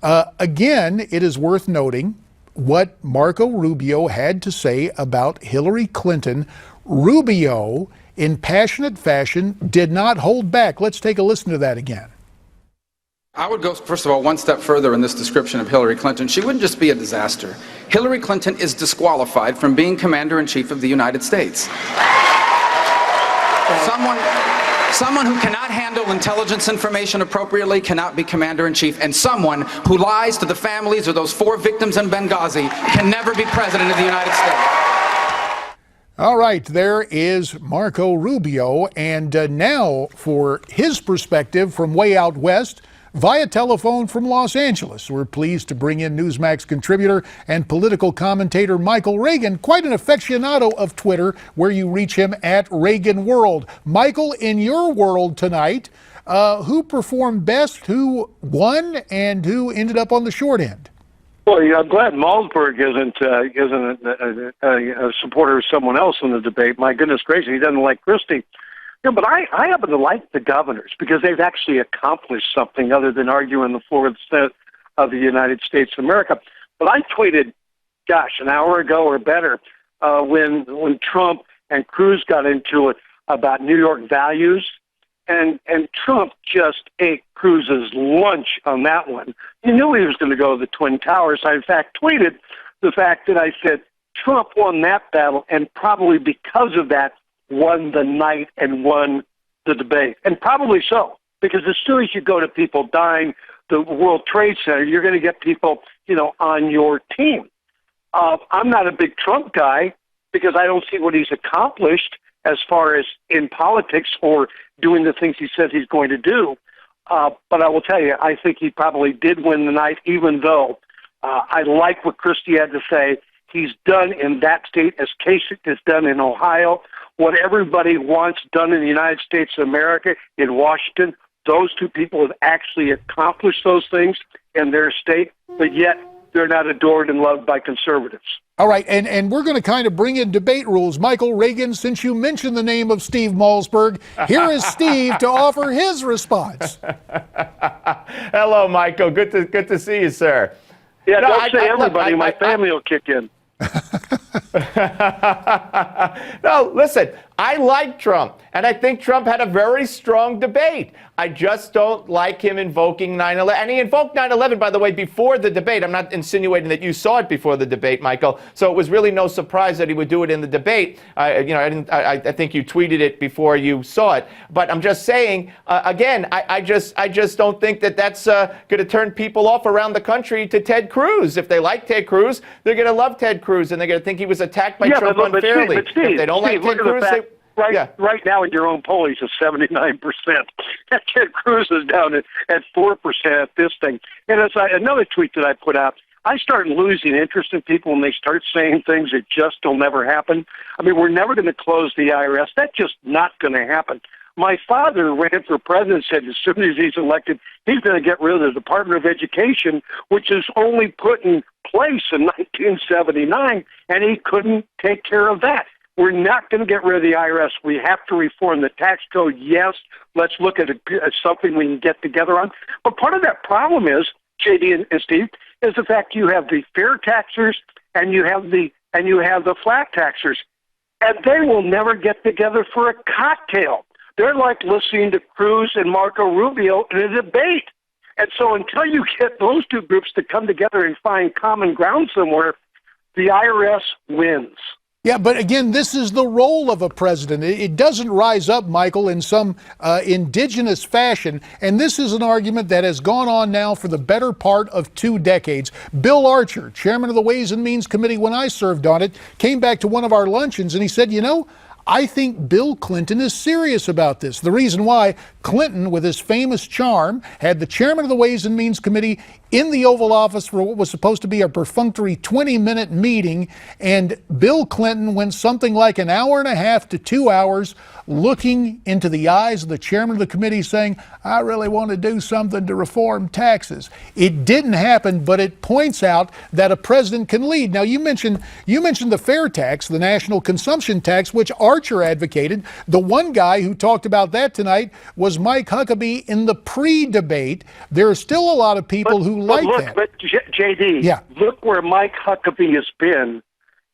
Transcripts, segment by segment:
Again, it is worth noting what Marco Rubio had to say about Hillary Clinton. Rubio, in passionate fashion, did not hold back. Let's take a listen to that again. I would go, first of all, one step further in this description of Hillary Clinton. She wouldn't just be a disaster. Hillary Clinton is disqualified from being Commander-in-Chief of the United States. Someone who cannot handle intelligence information appropriately cannot be Commander-in-Chief, and someone who lies to the families of those 4 victims in Benghazi can never be President of the United States. All right, there is Marco Rubio, and now for his perspective from way out west, via telephone from Los Angeles. We're pleased to bring in Newsmax contributor and political commentator Michael Reagan, quite an aficionado of Twitter, where you reach him at Reagan World. Michael, in your world tonight, who performed best, who won, and who ended up on the short end? Well, I'm glad Malmsberg isn't a supporter of someone else in the debate. My goodness gracious, he doesn't like Christie. Yeah, but I happen to like the governors because they've actually accomplished something other than arguing the floor of the Senate of the United States of America. But I tweeted, an hour ago or better, when Trump and Cruz got into it about New York values, and Trump just ate Cruz's lunch on that one. He knew he was going to go to the Twin Towers. I, in fact, tweeted the fact that I said Trump won that battle, and probably because of that, won the night and won the debate. And probably so, because as soon as you go to people dying the World Trade Center, you're going to get people, on your team. I'm not a big Trump guy because I don't see what he's accomplished as far as in politics or doing the things he says he's going to do. But I will tell you, I think he probably did win the night, even though I like what Christie had to say. He's done in that state as Kasich has done in Ohio. What everybody wants done in the United States of America, in Washington, those two people have actually accomplished those things in their state, but yet they're not adored and loved by conservatives. All right, and we're going to kind of bring in debate rules. Michael Reagan, since you mentioned the name of Steve Malmsberg, here is Steve to offer his response. Hello, Michael. Good to see you, sir. Yeah, don't say everybody. My family will kick in. No, listen, I like Trump, and I think Trump had a very strong debate. I just don't like him invoking 9/11. And he invoked 9/11, by the way, before the debate. I'm not insinuating that you saw it before the debate, Michael. So it was really no surprise that he would do it in the debate. I think you tweeted it before you saw it. But I'm just saying, again, I just don't think that that's going to turn people off around the country to Ted Cruz. If they like Ted Cruz, they're going to love Ted Cruz, and they're going to think he was attacked by Trump unfairly. But Steve, if they don't like Ted Cruz, right now in your own poll, he's at 79%. Ted Cruz is down at 4% at this thing. And as another tweet that I put out, I start losing interest in people when they start saying things that just will never happen. I mean, we're never going to close the IRS. That's just not going to happen. My father ran for president, said as soon as he's elected, he's going to get rid of the Department of Education, which is only put in place in 1979, and he couldn't take care of that. We're not going to get rid of the IRS. We have to reform the tax code. Yes, let's look at something we can get together on. But part of that problem is, JD and Steve, is the fact you have the fair taxers and you have the flat taxers, and they will never get together for a cocktail. They're like listening to Cruz and Marco Rubio in a debate. And so until you get those two groups to come together and find common ground somewhere, the IRS wins. Yeah, but again, this is the role of a president. It doesn't rise up, Michael, in some indigenous fashion. And this is an argument that has gone on now for the better part of 2 decades. Bill Archer, chairman of the Ways and Means Committee when I served on it, came back to one of our luncheons and he said, I think Bill Clinton is serious about this. The reason why, Clinton, with his famous charm, had the chairman of the Ways and Means Committee in the Oval Office for what was supposed to be a perfunctory 20-minute meeting, and Bill Clinton went something like an hour and a half to 2 hours looking into the eyes of the chairman of the committee saying, I really want to do something to reform taxes. It didn't happen, but it points out that a president can lead. Now, you mentioned the fair tax, the national consumption tax, which Archer advocated. The one guy who talked about that tonight was Mike Huckabee in the pre-debate. There are still a lot of people who like that. But JD, yeah. Look where Mike Huckabee has been.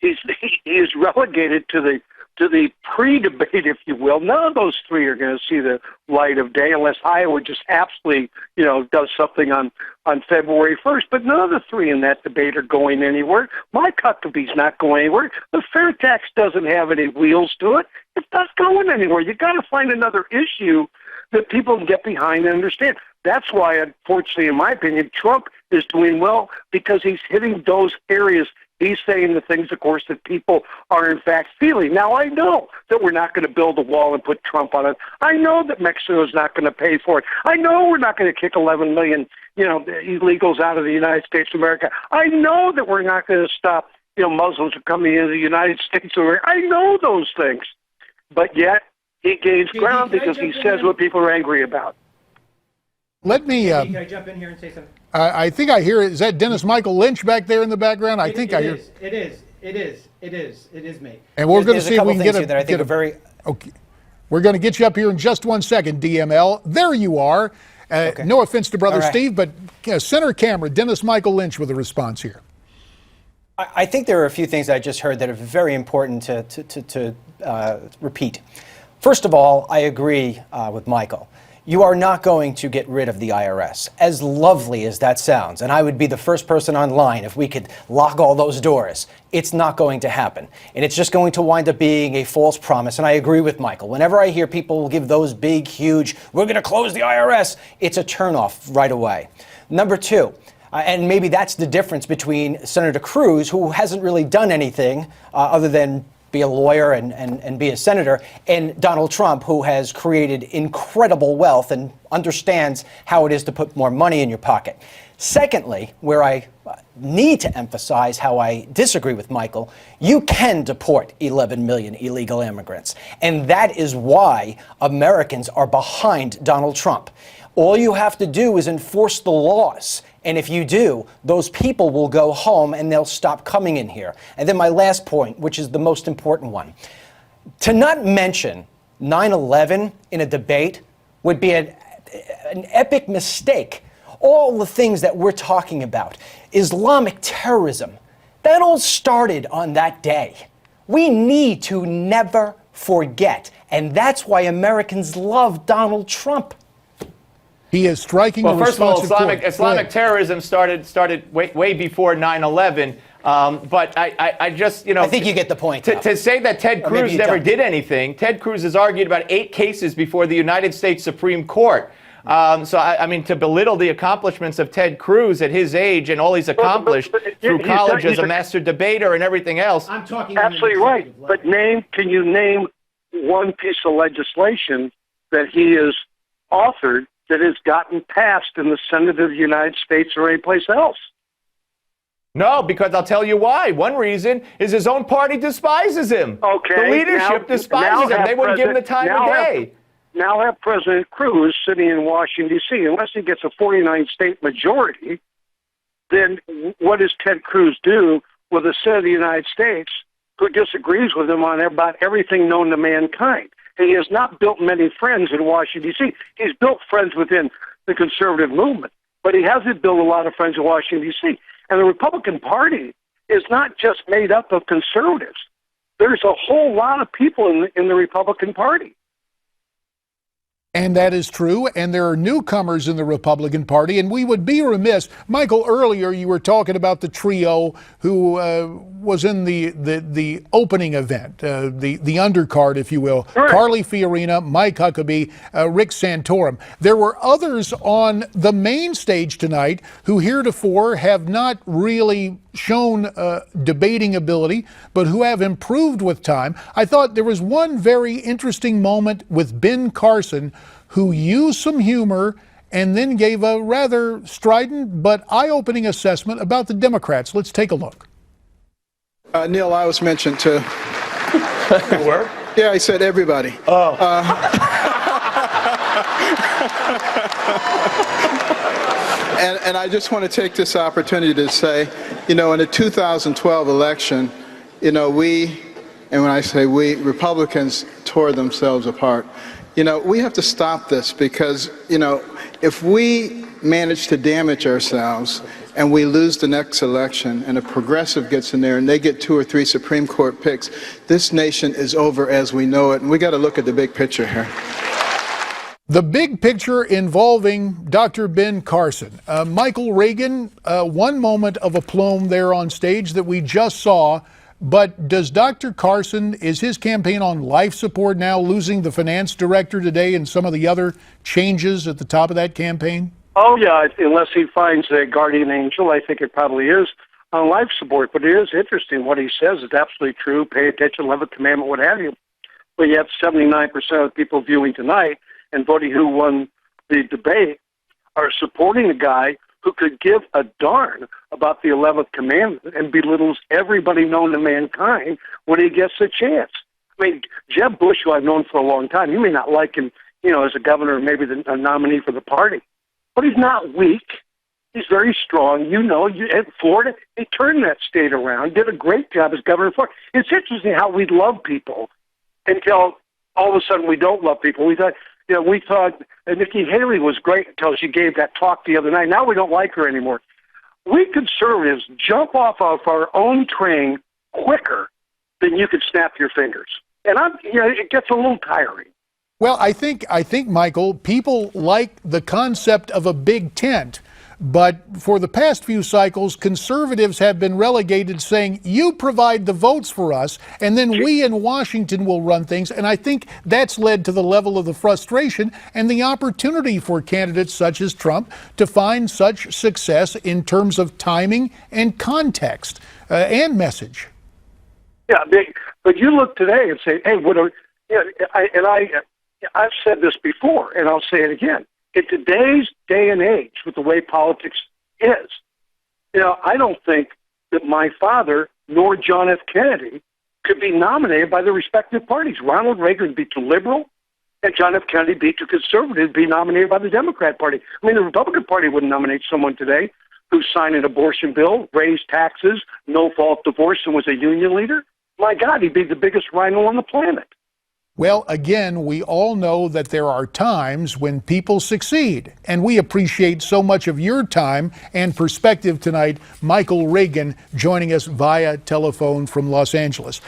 He's relegated to the pre-debate, if you will. None of those three are going to see the light of day unless Iowa just absolutely, does something on February 1st. But none of the three in that debate are going anywhere. Mike Huckabee's not going anywhere. The fair tax doesn't have any wheels to it. It's not going anywhere. You got to find another issue that people can get behind and understand. That's why, unfortunately, in my opinion, Trump is doing well, because he's hitting those areas. He's saying the things, of course, that people are in fact feeling. Now, I know that we're not going to build a wall and put Trump on it. I know that Mexico is not going to pay for it. I know we're not going to kick 11 million, illegals out of the United States of America. I know that we're not going to stop, Muslims from coming into the United States of America. I know those things. But yet, he gains ground because he says what people are angry about. Let me. Can I jump in here and say something? I think I hear it. Is that Dennis Michael Lynch back there in the background? I think I hear. It is me. And we're going to see if we can get that I think are very. Okay. We're going to get you up here in just 1 second, DML. There you are. Okay. No offense to Brother All right. Steve, but center camera, Dennis Michael Lynch with a response here. I think there are a few things I just heard that are very important to repeat. First of all, I agree with Michael. You are not going to get rid of the IRS, as lovely as that sounds. And I would be the first person online if we could lock all those doors. It's not going to happen. And it's just going to wind up being a false promise. And I agree with Michael. Whenever I hear people give those big, huge, we're going to close the IRS, it's a turnoff right away. Number two, and maybe that's the difference between Senator Cruz, who hasn't really done anything other than be a lawyer and be a senator, and Donald Trump, who has created incredible wealth and understands how it is to put more money in your pocket. Secondly, where I need to emphasize how I disagree with Michael, you can deport 11 million illegal immigrants. And that is why Americans are behind Donald Trump. All you have to do is enforce the laws. And if you do, those people will go home and they'll stop coming in here. And then my last point, which is the most important one. To not mention 9/11 in a debate would be an epic mistake. All the things that we're talking about, Islamic terrorism, that all started on that day. We need to never forget. And that's why Americans love Donald Trump. He is striking a first of all, responsive Islamic terrorism started way before 9/11. But I just, I think you get the point. To say that Ted Cruz never did anything, Ted Cruz has argued about 8 cases before the United States Supreme Court. So, I mean, to belittle the accomplishments of Ted Cruz at his age and all he's accomplished through college as a master debater and everything else. I'm talking absolutely right. But can you name one piece of legislation that he has authored that has gotten passed in the Senate of the United States or anyplace else? No, because I'll tell you why. One reason is his own party despises him. Okay. The leadership despises him. They wouldn't give him the time of day. Now have President Cruz sitting in Washington, D.C. Unless he gets a 49-state majority, then what does Ted Cruz do with the Senate of the United States who disagrees with him on about everything known to mankind? He has not built many friends in Washington, D.C. He's built friends within the conservative movement, but he hasn't built a lot of friends in Washington, D.C. And the Republican Party is not just made up of conservatives. There's a whole lot of people in the Republican Party. And that is true, and there are newcomers in the Republican Party, and we would be remiss. Michael, earlier you were talking about the trio who was in the opening event, the undercard, if you will. Right. Carly Fiorina, Mike Huckabee, Rick Santorum. There were others on the main stage tonight who heretofore have not really shown debating ability, but who have improved with time. I thought there was one very interesting moment with Ben Carson, who used some humor and then gave a rather strident but eye-opening assessment about the Democrats. Let's take a look. Neil, I was mentioned too. You were? Yeah, I said everybody. Oh. And I just want to take this opportunity to say, in the 2012 election, we And when I say we, Republicans tore themselves apart. You know, we have to stop this because, you know, if we manage to damage ourselves and we lose the next election and a progressive gets in there and they get 2 or 3 Supreme Court picks, this nation is over as we know it. And we got to look at the big picture here. The big picture involving Dr. Ben Carson. Michael Reagan, one moment of aplomb there on stage that we just saw, but does Dr. Carson, is his campaign on life support now, losing the finance director today and some of the other changes at the top of that campaign? Oh, yeah, unless he finds a guardian angel, I think it probably is on life support. But it is interesting. What he says is absolutely true. Pay attention, 11th commandment, what have you. But yet 79% of the people viewing tonight and voting who won the debate are supporting a guy who could give a darn about the 11th commandment and belittles everybody known to mankind when he gets a chance. I mean, Jeb Bush, who I've known for a long time, you may not like him, you know, as a governor, maybe a nominee for the party, but he's not weak. He's very strong. You know, at Florida, he turned that state around, did a great job as governor of Florida. It's interesting how we love people until all of a sudden we don't love people. We thought Nikki Haley was great until she gave that talk the other night. Now we don't like her anymore. We conservatives jump off of our own train quicker than you could snap your fingers. And it gets a little tiring. Well, I think, Michael, people like the concept of a big tent. But for the past few cycles, conservatives have been relegated saying, you provide the votes for us, and then we in Washington will run things. And I think that's led to the level of the frustration and the opportunity for candidates such as Trump to find such success in terms of timing and context and message. Yeah, but you look today and say, hey, I've said this before, and I'll say it again. In today's day and age, with the way politics is, you know, I don't think that my father nor John F. Kennedy could be nominated by the respective parties. Ronald Reagan would be too liberal, and John F. Kennedy would be too conservative to be nominated by the Democrat Party. I mean, the Republican Party wouldn't nominate someone today who signed an abortion bill, raised taxes, no-fault divorce, and was a union leader. My God, he'd be the biggest rhino on the planet. Well, again, we all know that there are times when people succeed, and we appreciate so much of your time and perspective tonight. Michael Reagan joining us via telephone from Los Angeles.